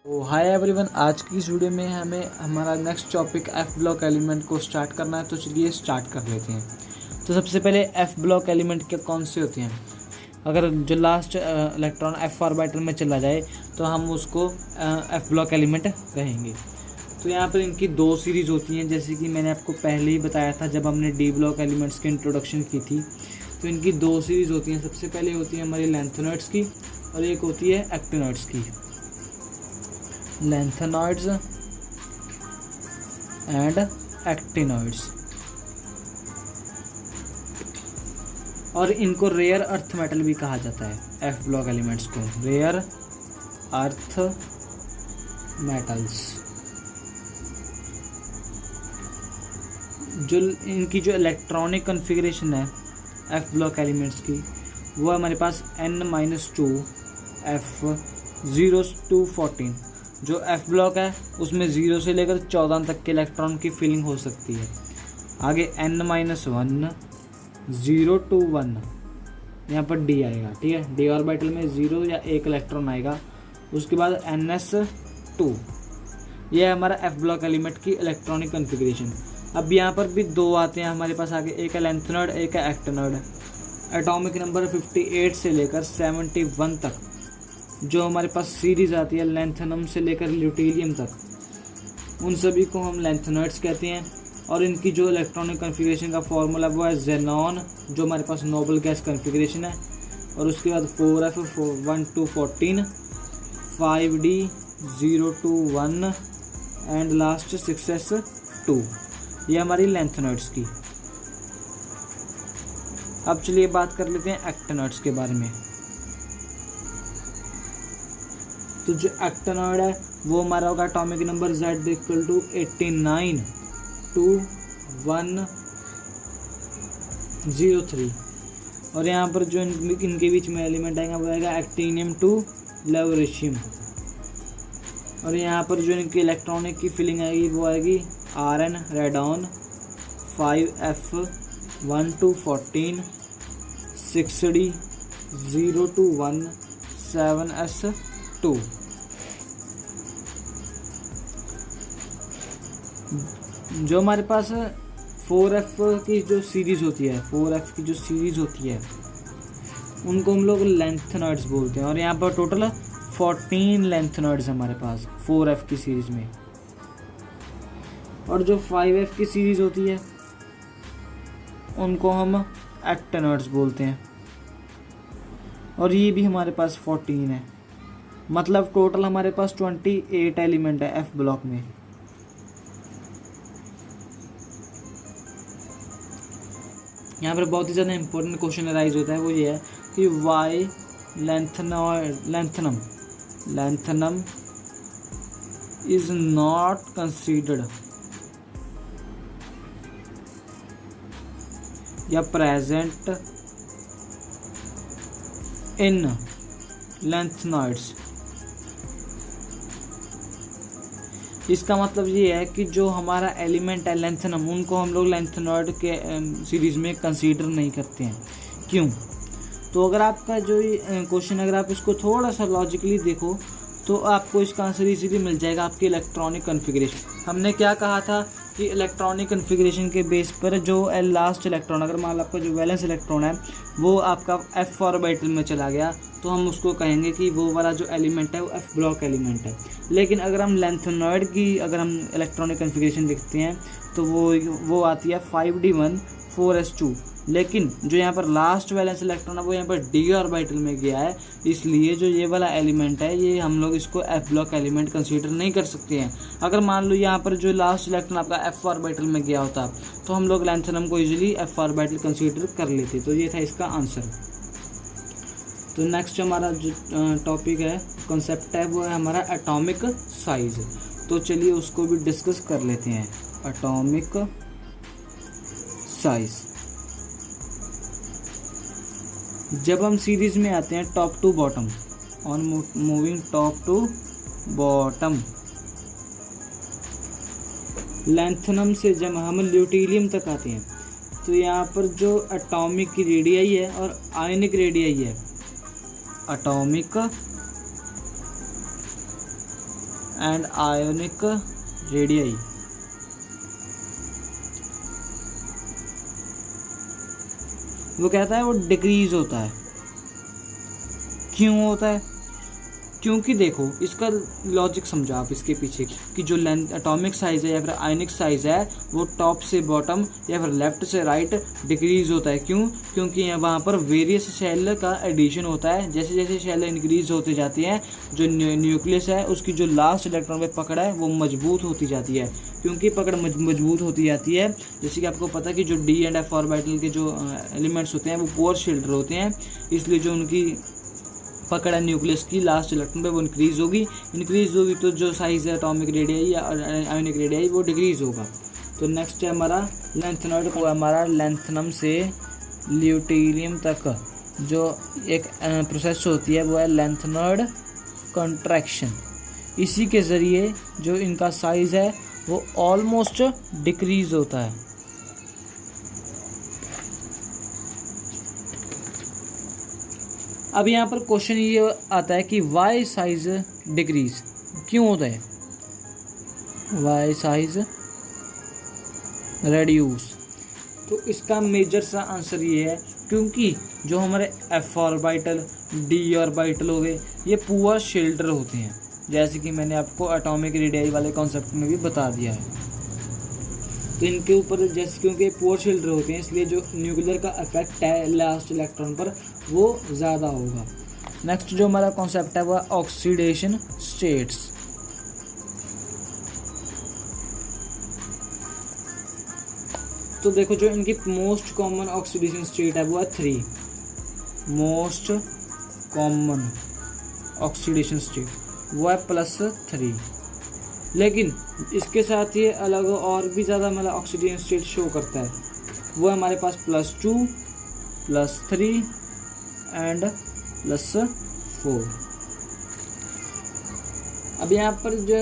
तो hi everyone, आज की इस वीडियो में हमें हमारा next topic F block element को स्टार्ट करना है। तो चलिए स्टार्ट कर लेते हैं। तो सबसे पहले एफ ब्लॉक एलिमेंट के कौन से होते हैं। अगर जो लास्ट इलेक्ट्रॉन एफ ऑर्बिटल में चला जाए तो हम उसको एफ ब्लॉक एलिमेंट कहेंगे। तो यहाँ पर इनकी दो सीरीज़ होती हैं, जैसे कि मैंने आपको पहले ही बताया था जब हमने डी ब्लॉक एलिमेंट्स की इंट्रोडक्शन की थी। तो इनकी दो सीरीज़ होती हैं। सबसे पहले होती है हमारी लैंथेनॉइड्स की और एक होती है एक्टिनॉइड्स की। लैंथेनॉइड्स एंड एक्टिनॉइड्स, और इनको रेयर अर्थ मेटल भी कहा जाता है। एफ ब्लॉक एलिमेंट्स को रेयर अर्थ मेटल्स। जो इनकी जो इलेक्ट्रॉनिक कॉन्फ़िगरेशन है एफ ब्लॉक एलिमेंट्स की, वो हमारे पास N-2 F0 जो एफ ब्लॉक है उसमें 0 से लेकर 14 तक के इलेक्ट्रॉन की फिलिंग हो सकती है। आगे N-1 0 to 1 यहाँ पर D आएगा, ठीक है। D ऑर्बिटल में 0 या 1 इलेक्ट्रॉन आएगा। उसके बाद NS2, यह है हमारा एफ ब्लॉक एलिमेंट की इलेक्ट्रॉनिक कॉन्फ़िगरेशन। अब यहाँ पर भी दो आते हैं हमारे पास आगे, एक है लैंथेनॉइड, एक है एक्टिनॉइड। एटॉमिक नंबर 58 से लेकर 71 तक जो हमारे पास सीरीज़ आती है लैंथेनम से लेकर ल्यूटेरियम तक, उन सभी को हम लैंथेनॉइड्स कहते हैं। और इनकी जो इलेक्ट्रॉनिक कॉन्फ़िगरेशन का फॉर्मूला वो है ज़ेनॉन, जो हमारे पास नोबल गैस कॉन्फ़िगरेशन है। और उसके बाद 4F 1 to 14, 5D 0 to 1 and last 6S2। ये हमारी लैंथेनॉइड्स की। अब चलिए बात कर लेते हैं एक्टिनॉइड्स के बारे में। तो जो एक्टिनॉइड है वो हमारा होगा एटॉमिक नंबर Z = 89 to 103। और यहाँ पर जो इनके बीच में एलिमेंट आएगा वो आएगा एक्टिनियम टू लेवरेशियम। और यहाँ पर जो इनकी इलेक्ट्रॉनिक की फिलिंग आएगी वो आएगी Rn radon 5F 1 to 14, 6D 0 to 1, 7S2। जो हमारे पास 4F की जो सीरीज़ होती है, 4F की जो सीरीज़ होती है उनको हम लोग लैंथेनॉइड्स बोलते हैं। और यहाँ पर टोटल 14 लैंथेनॉइड्स हमारे पास 4F की सीरीज़ में। और जो 5F की सीरीज़ होती है उनको हम एक्टिनॉइड्स बोलते हैं। और ये भी हमारे पास 14 है, मतलब टोटल हमारे पास 28 एलिमेंट है एफ ब्लॉक में। यहाँ पर बहुत ही ज़्यादा इंपॉर्टेंट क्वेश्चन अराइज होता है, वो ये है कि why lanthanum is not considered या प्रेजेंट इन लैंथेनॉइड्स। इसका मतलब ये है कि जो हमारा एलिमेंट है लैंथेनम, उनको हम लोग लैंथेनॉइड के सीरीज़ में कंसीडर नहीं करते हैं। क्यों? तो अगर आपका जो क्वेश्चन, अगर आप इसको थोड़ा सा लॉजिकली देखो तो आपको इसका आंसर इजीली मिल जाएगा। आपकी इलेक्ट्रॉनिक कॉन्फ़िगरेशन, हमने क्या कहा था कि इलेक्ट्रॉनिक कॉन्फ़िगरेशन के बेस पर जो लास्ट इलेक्ट्रॉन, अगर मान लो आपका जो वैलेंस इलेक्ट्रॉन है वो आपका एफ ऑर्बिटल में चला गया, तो हम उसको कहेंगे कि वो वाला जो एलिमेंट है वो एफ ब्लॉक एलिमेंट है। लेकिन अगर हम लैंथेनॉइड की अगर हम इलेक्ट्रॉनिक कॉन्फ़िगरेशन लिखते हैं तो वो आती है 5D1 4S2। लेकिन जो यहाँ पर लास्ट वैलेंस इलेक्ट्रॉन है वो यहाँ पर डी ऑर्बिटल में गया है, इसलिए जो ये वाला एलिमेंट है ये हम लोग इसको एफ ब्लॉक एलिमेंट कंसीडर नहीं कर सकते हैं। अगर मान लो यहाँ पर जो लास्ट इलेक्ट्रॉन आपका एफ ऑर्बिटल में गया होता तो हम लोग लैंथेनम को इजीली एफ ऑर्बिटल कंसीडर कर लेते। तो ये था इसका आंसर। तो नेक्स्ट हमारा जो टॉपिक है, कॉन्सेप्ट है, वो है हमारा एटॉमिक साइज। तो चलिए उसको भी डिस्कस कर लेते हैं। एटॉमिक साइज, जब हम सीरीज में आते हैं top to bottom, on moving top to bottom, lanthanum से जब हम ल्यूटेरियम तक आते हैं तो यहाँ पर जो एटॉमिक की रेडियाई है और आयनिक रेडियाई है, एटॉमिक एंड आयोनिक रेडियाई। वो कहता है वो डिक्रीज होता है। क्यों होता है? क्योंकि देखो इसका लॉजिक समझो आप इसके पीछे कि जो लेंथ एटॉमिक साइज है या फिर आयनिक साइज है वो टॉप से बॉटम या फिर लेफ्ट से राइट डिक्रीज होता है। क्यों? क्योंकि वहाँ पर वेरियस शेल का एडिशन होता है। जैसे जैसे शेल इंक्रीज होती जाती हैं जो न्यूक्लियस है उसकी जो लास्ट इलेक्ट्रॉन पे पकड़ है वो मजबूत होती जाती है। क्योंकि पकड़ मजबूत होती जाती है, जैसे कि आपको पता है कि जो डी एंड एफ ऑर्बिटल के जो एलिमेंट्स होते हैं वो पोअर शेल्डर होते हैं, इसलिए जो उनकी पकड़ है न्यूक्लियस की लास्ट इलेक्ट्रॉन पे वो इंक्रीज होगी तो जो साइज है एटॉमिक रेडियाई या आयोनिक रेडियाई वो डिक्रीज होगा। तो नेक्स्ट है हमारा लेंथेनॉइड को हमारा लेंथनम से ल्यूटेरियम तक जो एक प्रोसेस होती है वो है लेंथेनॉइड कंट्रैक्शन। इसी के ज़रिए जो इनका साइज़ है वो ऑलमोस्ट डिक्रीज होता है। अब यहाँ पर क्वेश्चन ये आता है कि वाई साइज डिक्रीज क्यों होता है, वाई साइज रेड्यूस। तो इसका मेजर सा आंसर ये है क्योंकि जो हमारे एफ ऑर्बिटल डी ऑर्बिटल हो गए ये पुअर शेल्डर होते हैं, जैसे कि मैंने आपको एटॉमिक रेडियाई वाले कॉन्सेप्ट में भी बता दिया है। तो इनके ऊपर जैसे क्योंकि पुअर शेल्डर होते हैं इसलिए जो न्यूक्लियर का इफेक्ट है लास्ट इलेक्ट्रॉन पर वो ज़्यादा होगा। नेक्स्ट जो हमारा कॉन्सेप्ट है वो ऑक्सीडेशन स्टेट्स। तो देखो जो इनकी मोस्ट कॉमन ऑक्सीडेशन स्टेट है वो है 3, मोस्ट कॉमन ऑक्सीडेशन स्टेट वो है +3। लेकिन इसके साथ ये अलग और भी ज़्यादा मतलब ऑक्सीडेशन स्टेट शो करता है, वो है हमारे पास +2, +3 एंड +4। अब यहाँ पर जो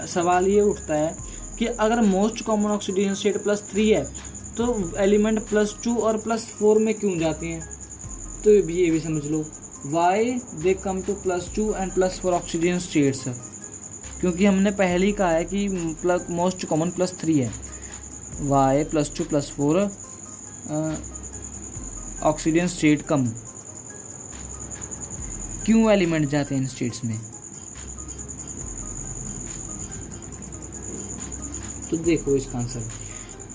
सवाल ये उठता है कि अगर मोस्ट कॉमन ऑक्सीडेशन स्टेट +3 है तो एलिमेंट +2 और +4 में क्यों जाते हैं। तो ये भी समझ लो why they come to +2 and +4 oxidation states, क्योंकि हमने पहले ही कहा है कि मोस्ट कॉमन +3 है। वाई +2 +4 ऑक्सीडेशन स्टेट कम क्यों एलिमेंट जाते हैं इन स्टेट्स में। तो देखो इसका आंसर,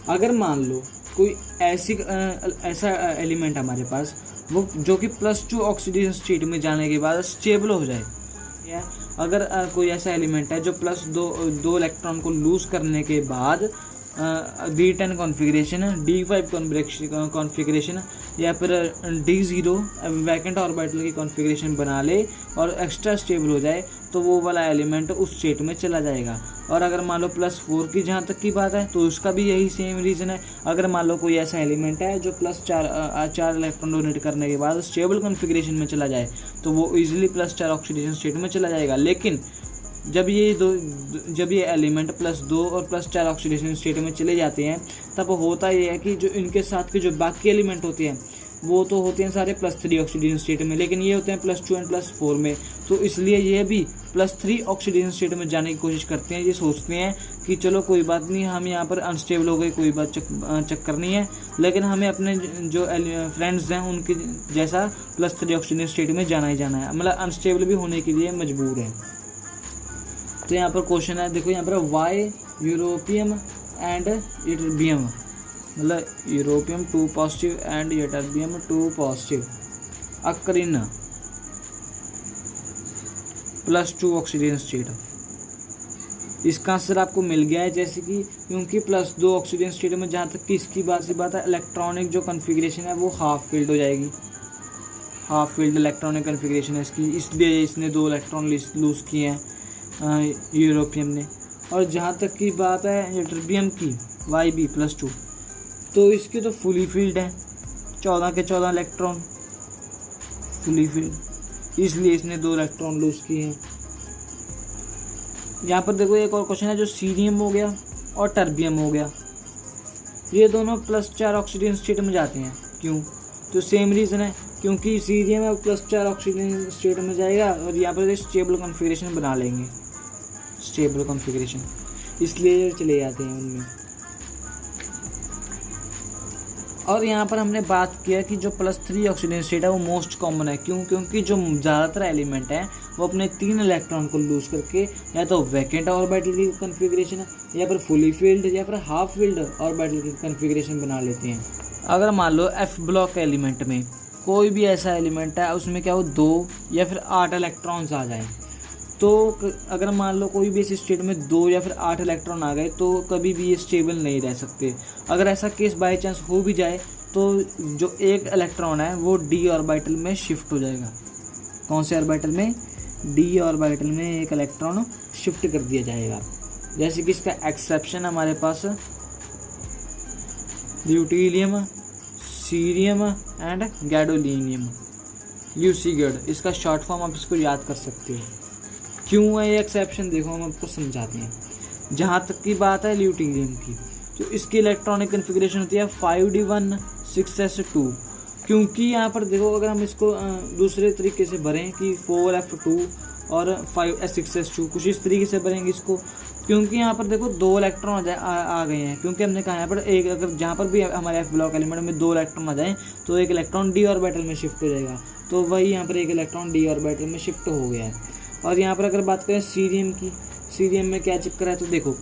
अगर मान लो कोई ऐसा एलिमेंट हमारे पास वो जो कि +2 ऑक्सीडेशन स्टेट में जाने के बाद स्टेबल हो जाए, या अगर कोई ऐसा एलिमेंट है जो +2 इलेक्ट्रॉन को लूज करने के बाद B10 कॉन्फ़िगरेशन, D5 कॉन्फ़िगरेशन या फिर D0 वैकेंट ऑर्बिटल की कॉन्फ़िगरेशन बना ले और एक्स्ट्रा स्टेबल हो जाए तो वो वाला एलिमेंट उस स्टेट में चला जाएगा। और अगर मान लो +4 की जहाँ तक की बात है तो उसका भी यही सेम रीज़न है। अगर मान लो कोई ऐसा एलिमेंट है जो +4 इलेक्ट्रॉन डोनेट करने के बाद स्टेबल कॉन्फ़िगरेशन में चला जाए तो वो ईजिली +4 ऑक्सीडेशन स्टेट में चला जाएगा। लेकिन जब ये एलिमेंट +2 और +4 ऑक्सीडेशन स्टेट में चले जाते हैं तब होता ये है कि जो इनके साथ के जो बाकी एलिमेंट होते हैं वो तो होते हैं सारे +3 ऑक्सीडेशन स्टेट में, लेकिन ये होते हैं +2 एंड +4 में। तो इसलिए ये भी +3 ऑक्सीडेशन स्टेट में जाने की कोशिश करते हैं। ये सोचते हैं कि चलो कोई बात नहीं, हम यहाँ पर अनस्टेबल हो गए, कोई बात चक्कर नहीं है, लेकिन हमें अपने जो फ्रेंड्स हैं उनके जैसा +3 ऑक्सीडेशन स्टेट में जाना ही जाना है, मतलब अनस्टेबल भी होने के लिए मजबूर है। तो यहाँ पर क्वेश्चन है, देखो यहाँ पर वाई यूरोपियम एंड यटरबियम, मतलब europium 2 positive and ytterbium 2 positive occur in +2 oxidation state. इसका आंसर आपको मिल गया है, जैसे कि क्योंकि +2 ऑक्सीडेशन स्टेट में जहाँ तक कि इसकी बात है इलेक्ट्रॉनिक जो कन्फिग्रेशन है वो हाफ फील्ड हो जाएगी, हाफ फील्ड इलेक्ट्रॉनिक कन्फिग्रेशन है इसकी, इसलिए इसने 2 इलेक्ट्रॉन लूज किए हैं यूरोपियम ने। और जहाँ तक की बात है यटरबियम की YB +2 तो इसके तो फुली फील्ड है, 14 के 14 इलेक्ट्रॉन फुली फील्ड, इसलिए इसने 2 इलेक्ट्रॉन लूज किए हैं। यहाँ पर देखो एक और क्वेश्चन है जो सीरियम हो गया और टर्बियम हो गया, ये दोनों +4 ऑक्सीडेशन स्टेट में जाते हैं। क्यों? तो सेम रीज़न है, क्योंकि सीरियम अब +4 ऑक्सीजन स्टेट में जाएगा और यहाँ पर स्टेबल कॉन्फ़िगरेशन बना लेंगे, स्टेबल कॉन्फ़िगरेशन, इसलिए चले जाते हैं उनमें। और यहाँ पर हमने बात किया कि जो +3 ऑक्सीजन स्टेट है वो मोस्ट कॉमन है। क्यों? क्योंकि जो ज़्यादातर एलिमेंट हैं वो अपने 3 इलेक्ट्रॉन को लूज करके या तो वैकेंट ऑर्बिटल की कॉन्फ़िगरेशन या फिर फुली फील्ड या फिर हाफ फील्ड ऑर्बिटल की कॉन्फ़िगरेशन बना लेते हैं। अगर मान लो F ब्लॉक एलिमेंट में कोई भी ऐसा एलिमेंट है उसमें क्या हो 2 या फिर 8 इलेक्ट्रॉन्स आ जाएं, तो अगर मान लो कोई भी इस स्टेट में 2 या फिर 8 इलेक्ट्रॉन आ गए तो कभी भी ये स्टेबल नहीं रह सकते। अगर ऐसा केस बाई चांस हो भी जाए तो जो एक इलेक्ट्रॉन है वो d ऑर्बिटल में शिफ्ट हो जाएगा। कौन से ऑर्बिटल में? d ऑर्बिटल में एक इलेक्ट्रॉन शिफ्ट कर दिया जाएगा। जैसे कि इसका एक्सेप्शन हमारे पास ल्यूटीलियम, सीरियम एंड गैडोलीनियम, ल्यूसीगैड, इसका शॉर्ट फॉर्म आप इसको याद कर सकते हो। क्यों है ये एक्सेप्शन, देखो हम आपको समझाते हैं। जहाँ तक की बात है ल्यूटीलियम की, तो इसकी इलेक्ट्रॉनिक कन्फिग्रेशन होती है 5d1 6s2। क्योंकि यहाँ पर देखो अगर हम इसको दूसरे तरीके से भरें कि 4f2 और 5s6s2, कुछ इस तरीके से भरेंगे इसको, क्योंकि यहाँ पर देखो 2 इलेक्ट्रॉन आ गए हैं। क्योंकि हमने कहा यहाँ पर एक, अगर जहाँ पर भी हमारे F ब्लॉक एलिमेंट में 2 इलेक्ट्रॉन आ जाएँ तो एक इलेक्ट्रॉन d ऑर्बिटल में शिफ्ट हो जाएगा। तो वही यहाँ पर एक इलेक्ट्रॉन d ऑर्बिटल में शिफ्ट हो गया है। और यहाँ पर अगर बात करें सीरियम की, सीरियम में क्या चक्कर है, तो देखो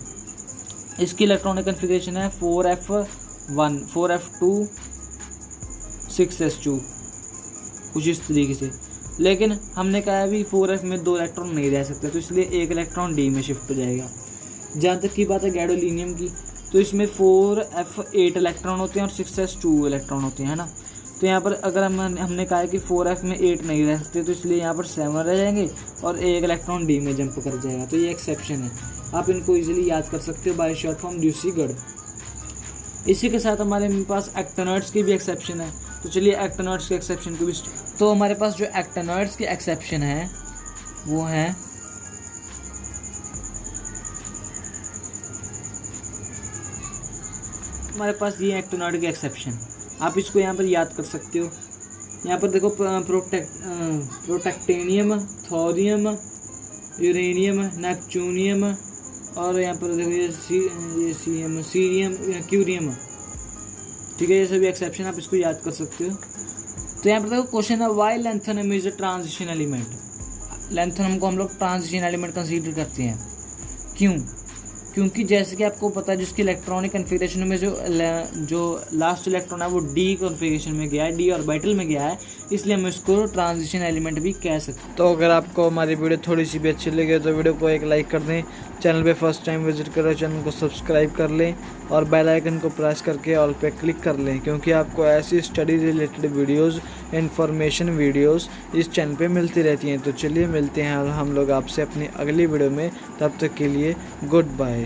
इसकी इलेक्ट्रॉनिक कन्फिग्रेशन है 4f1 4f2 6s2, कुछ इस तरीके से। लेकिन हमने कहा है भी 4f में 2 इलेक्ट्रॉन नहीं रह सकते, तो इसलिए एक इलेक्ट्रॉन d में शिफ्ट हो जाएगा। जहाँ तक की बात है गैडोलीनियम की, तो इसमें 4f8 इलेक्ट्रॉन होते हैं और 6s2 इलेक्ट्रॉन होते हैं, है ना। तो यहाँ पर अगर हमने कहा है कि 4f में 8 नहीं रह सकते, तो इसलिए यहाँ पर 7 रह जाएंगे और एक इलेक्ट्रॉन d में जंप कर जाएगा। तो ये एक्सेप्शन है, आप इनको इजीली याद कर सकते हो बाय शॉर्ट फॉर्म ल्यूसीगैड। इसी के साथ हमारे पास एक्टिनॉइड्स की भी एक्सेप्शन है। तो चलिए एक्टिनॉइड्स के एक्सेप्शन को भी, तो हमारे पास जो एक्टिनॉइड्स के एक्सेप्शन है वो है हमारे पास ये एक्टिनॉइड के एक्सेप्शन, आप इसको यहाँ पर याद कर सकते हो। यहाँ पर देखो प्रोटेक्टेनियम, थोरियम, यूरेनियम, नेपच्यूनियम और यहाँ पर देखो ये सीरियम, क्यूरियम, ठीक है। ये सभी एक्सेप्शन आप इसको याद कर सकते हो। तो यहाँ पर देखो क्वेश्चन है why lanthanum is a transition element. Lanthanum को हम लोग ट्रांजिशन एलिमेंट कंसीडर करते हैं। क्यों? क्योंकि जैसे कि आपको पता है जिसकी इलेक्ट्रॉनिक कन्फिग्रेशन में जो लास्ट इलेक्ट्रॉन है वो डी कॉन्फ़िगरेशन में गया है, डी ऑर्बिटल में गया है, इसलिए हम इसको ट्रांजिशन एलिमेंट भी कह सकते हैं। तो अगर आपको हमारी वीडियो थोड़ी सी भी अच्छी लगे तो वीडियो को एक लाइक कर दें, चैनल पे फर्स्ट टाइम विजिट करो चैनल को सब्सक्राइब कर लें और बेल आइकन को प्रेस करके ऑल पे क्लिक कर लें, क्योंकि आपको ऐसी study related videos, information videos इस चैनल पर मिलती रहती हैं। तो चलिए मिलते हैं हम लोग आपसे अपनी अगली वीडियो में, तब तक के लिए गुड बाय।